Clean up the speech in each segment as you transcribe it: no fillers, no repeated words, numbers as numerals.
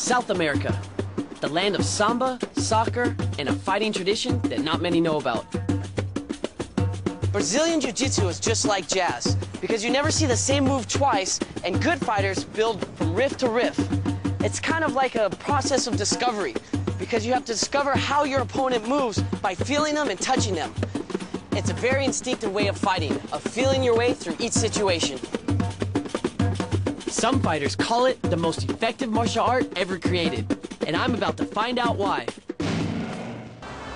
South America, the land of samba, soccer, and a fighting tradition that not many know about. Brazilian Jiu-Jitsu is just like jazz, because you never see the same move twice, and good fighters build from riff to riff. It's kind of like a process of discovery, because you have to discover how your opponent moves by feeling them and touching them. It's a very instinctive way of fighting, of feeling your way through each situation. Some fighters call it the most effective martial art ever created, and I'm about to find out why.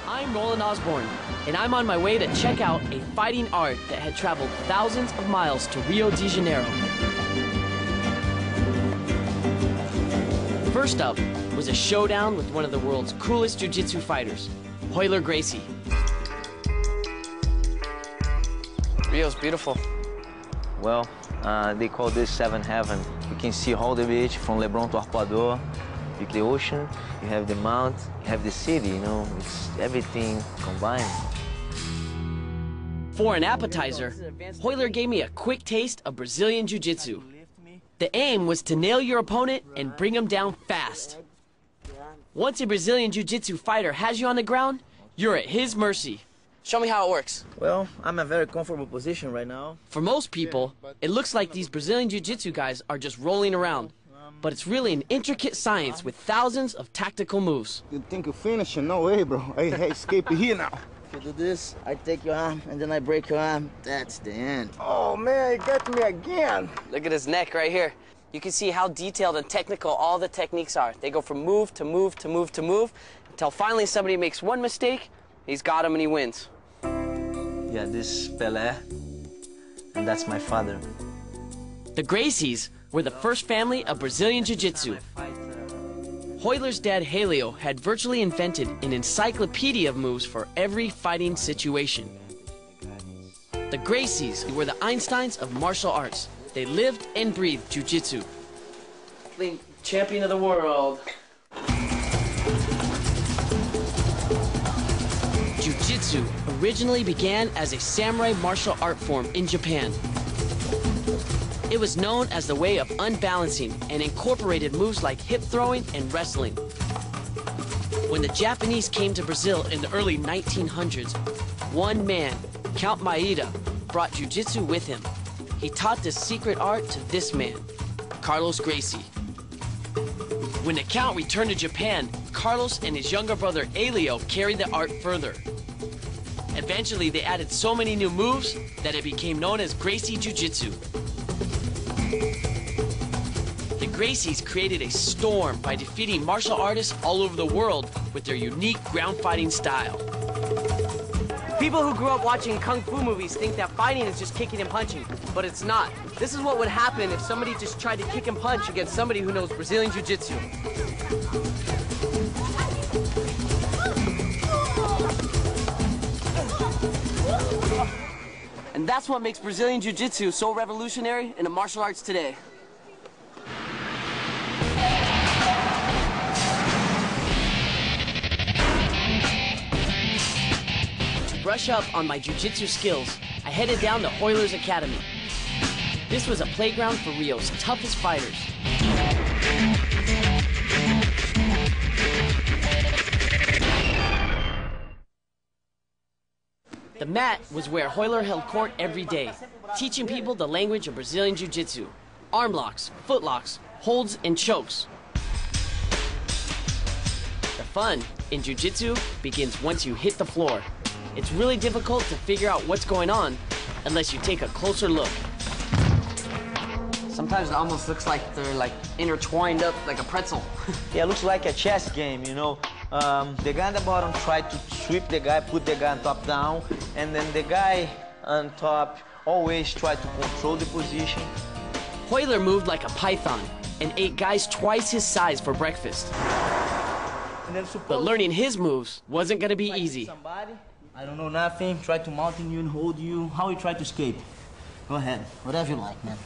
I'm Roland Osborne, and I'm on my way to check out a fighting art that had traveled thousands of miles to Rio de Janeiro. First up was a showdown with one of the world's coolest jiu-jitsu fighters, Helio Gracie. Rio's beautiful. Well, they call this Seven Heaven. You can see all the beach from Leblon to Arpoador. You have the ocean, you have the mount, you have the city, you know, it's everything combined. For an appetizer, Helio gave me a quick taste of Brazilian Jiu-Jitsu. The aim was to nail your opponent and bring him down fast. Once a Brazilian Jiu-Jitsu fighter has you on the ground, you're at his mercy. Show me how it works. Well, I'm in a very comfortable position right now. For most people, it looks like these Brazilian Jiu-Jitsu guys are just rolling around. But it's really an intricate science with thousands of tactical moves. You think you're finishing? No way, bro. I escape here now. If you do this, I take your arm, and then I break your arm. That's the end. Oh, man, you got me again. Look at his neck right here. You can see how detailed and technical all the techniques are. They go from move to move to move to move, until finally somebody makes one mistake, he's got him and he wins. Yeah, this is Pelé, and that's my father. The Gracies were the first family of Brazilian Jiu-Jitsu. Helio's dad, Helio, had virtually invented an encyclopedia of moves for every fighting situation. The Gracies were the Einsteins of martial arts. They lived and breathed Jiu-Jitsu. Champion of the world. Jiu-Jitsu originally began as a samurai martial art form in Japan. It was known as the way of unbalancing and incorporated moves like hip throwing and wrestling. When the Japanese came to Brazil in the early 1900s, one man, Count Maeda, brought jiu-jitsu with him. He taught this secret art to this man, Carlos Gracie. When the Count returned to Japan, Carlos and his younger brother Helio carried the art further. Eventually, they added so many new moves that it became known as Gracie Jiu-Jitsu. The Gracies created a storm by defeating martial artists all over the world with their unique ground fighting style. People who grew up watching kung fu movies think that fighting is just kicking and punching, but it's not. This is what would happen if somebody just tried to kick and punch against somebody who knows Brazilian Jiu-Jitsu. And that's what makes Brazilian Jiu-Jitsu so revolutionary in the martial arts today. To brush up on my Jiu-Jitsu skills, I headed down to Helio's Academy. This was a playground for Rio's toughest fighters. The mat was where Helio held court every day, teaching people the language of Brazilian Jiu-Jitsu. Arm locks, foot locks, holds, and chokes. The fun in Jiu-Jitsu begins once you hit the floor. It's really difficult to figure out what's going on unless you take a closer look. Sometimes it almost looks like they're intertwined up like a pretzel. Yeah, it looks like a chess game, you know. The guy on the bottom tried to sweep the guy, put the guy on top down, and then the guy on top always tried to control the position. Helio moved like a python and ate guys twice his size for breakfast. But learning his moves wasn't going to be easy. I don't know nothing, try to mount you and hold you. How you try to escape? Go ahead, whatever you like, man.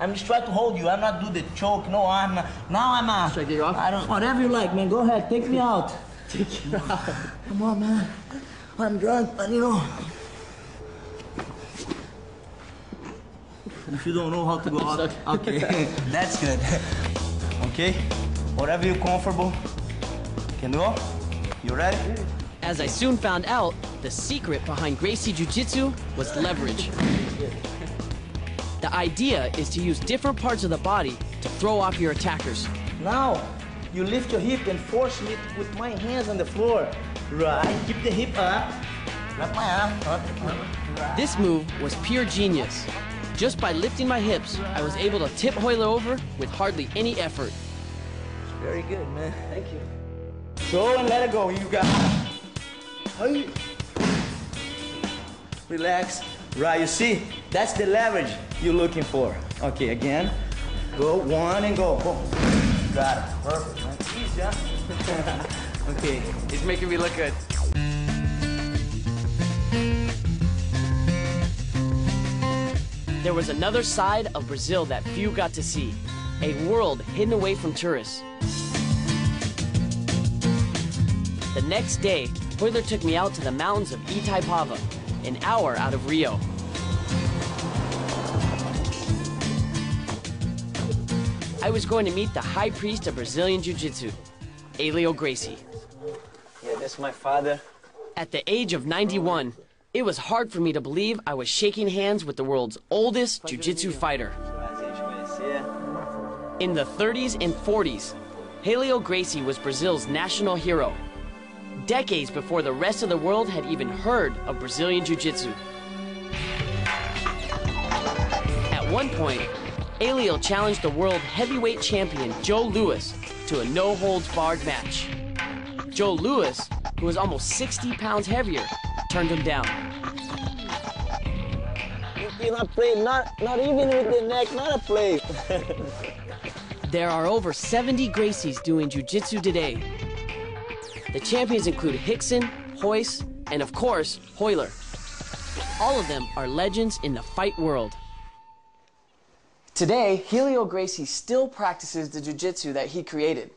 I'm just trying to hold you. I'm not do the choke. No, I'm not. Now I'm out. Should I get you off? I don't. Whatever you like, man. Go ahead. Take me out. Take you out. Come on, man. I'm drunk, but you know. If you don't know how to go out, okay, that's good. Okay, whatever you're comfortable, can go. You ready? As I soon found out, the secret behind Gracie Jiu Jitsu was leverage. The idea is to use different parts of the body to throw off your attackers. Now, you lift your hip and force me with my hands on the floor. Right, keep the hip up. Wrap my arm up. This move was pure genius. Just by lifting my hips, I was able to tip Helio over with hardly any effort. Very good, man. Thank you. Throw and let it go. You got it. Hey. Relax. Right, you see? That's the leverage you're looking for. Okay, again. Go, one and go. Boom. Got it. Perfect, man. Easy, huh? Okay. It's making me look good. There was another side of Brazil that few got to see. A world hidden away from tourists. The next day, Helio took me out to the mountains of Itaipava, an hour out of Rio. I was going to meet the high priest of Brazilian Jiu-Jitsu, Helio Gracie. Yeah, that's my father. At the age of 91, it was hard for me to believe I was shaking hands with the world's oldest jiu-jitsu fighter. In the 30s and 40s, Helio Gracie was Brazil's national hero, decades before the rest of the world had even heard of Brazilian Jiu-Jitsu. At one point, Helio challenged the world heavyweight champion Joe Louis to a no-holds-barred match. Joe Louis, who was almost 60 pounds heavier, turned him down. You not play, not even with the neck, not a play. There are over 70 Gracies doing jiu-jitsu today. The champions include Hickson, Hoyce, and of course, Helio. All of them are legends in the fight world. Today, Helio Gracie still practices the jiu-jitsu that he created.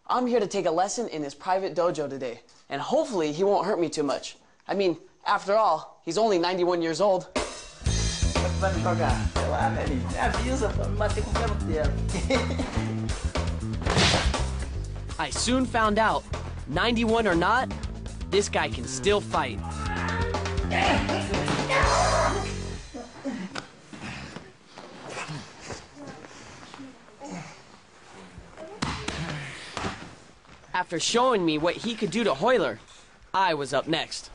I'm here to take a lesson in his private dojo today, and hopefully he won't hurt me too much. I mean, after all, he's only 91 years old. I soon found out, 91 or not, this guy can still fight. After showing me what he could do to Helio, I was up next.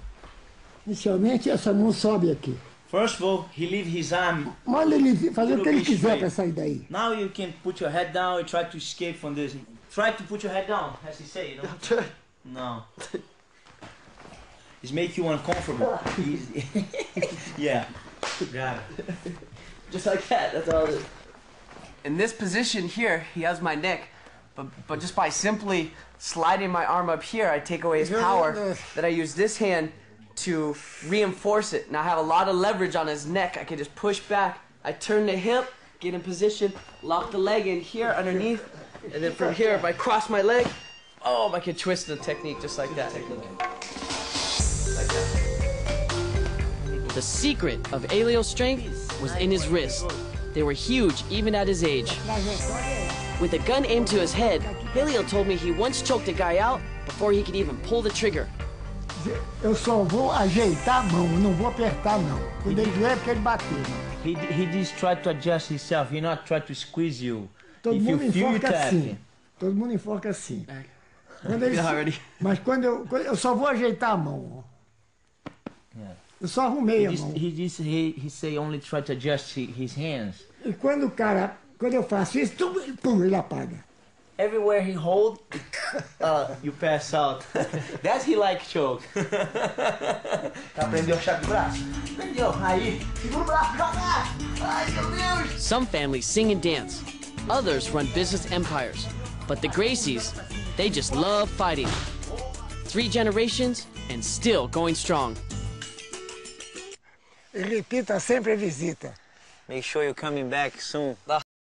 Inicialmente essa mão sobe aqui. First of all, he leave his arm. Manda ele fazer o que ele quiser para sair daí. Now you can put your head down and try to escape from this. Try to put your head down, as he say, you know? No. It's make you uncomfortable. Easy. Yeah. Got it. Just like that, that's all it is. In this position here, he has my neck, but just by simply sliding my arm up here, I take away his power, that I use this hand to reinforce it. And I have a lot of leverage on his neck. I can just push back. I turn the hip, get in position, lock the leg in here underneath, and then from here, if I cross my leg, oh, I can twist the technique just like that. Like that. The secret of Helio's strength was in his wrists. They were huge even at his age. With a gun aimed to his head, Helio told me he once choked a guy out before he could even pull the trigger. Eu só vou ajeitar a mão, não vou apertar não. Quando ele doer é porque ele bateu. He just tried to adjust himself. He not try to squeeze you. Todo If mundo you feel enforca tap. assim. Todo mundo enforca assim. Quando ele, mas quando eu só vou ajeitar a mão. Yeah. Eu só arrumei a mão. He say only try to adjust his hands. E quando eu faço isso, pum, ele apaga. Everywhere he hold, you pass out. That's he like choke. Aprendeu a chave de braço? Aprendeu. Aí, segura o braço, joga! Ai, meu Deus! Some families sing and dance. Others run business empires. But the Gracies, they just love fighting. 3 generations and still going strong. E repita sempre a visita. Make sure you're coming back soon.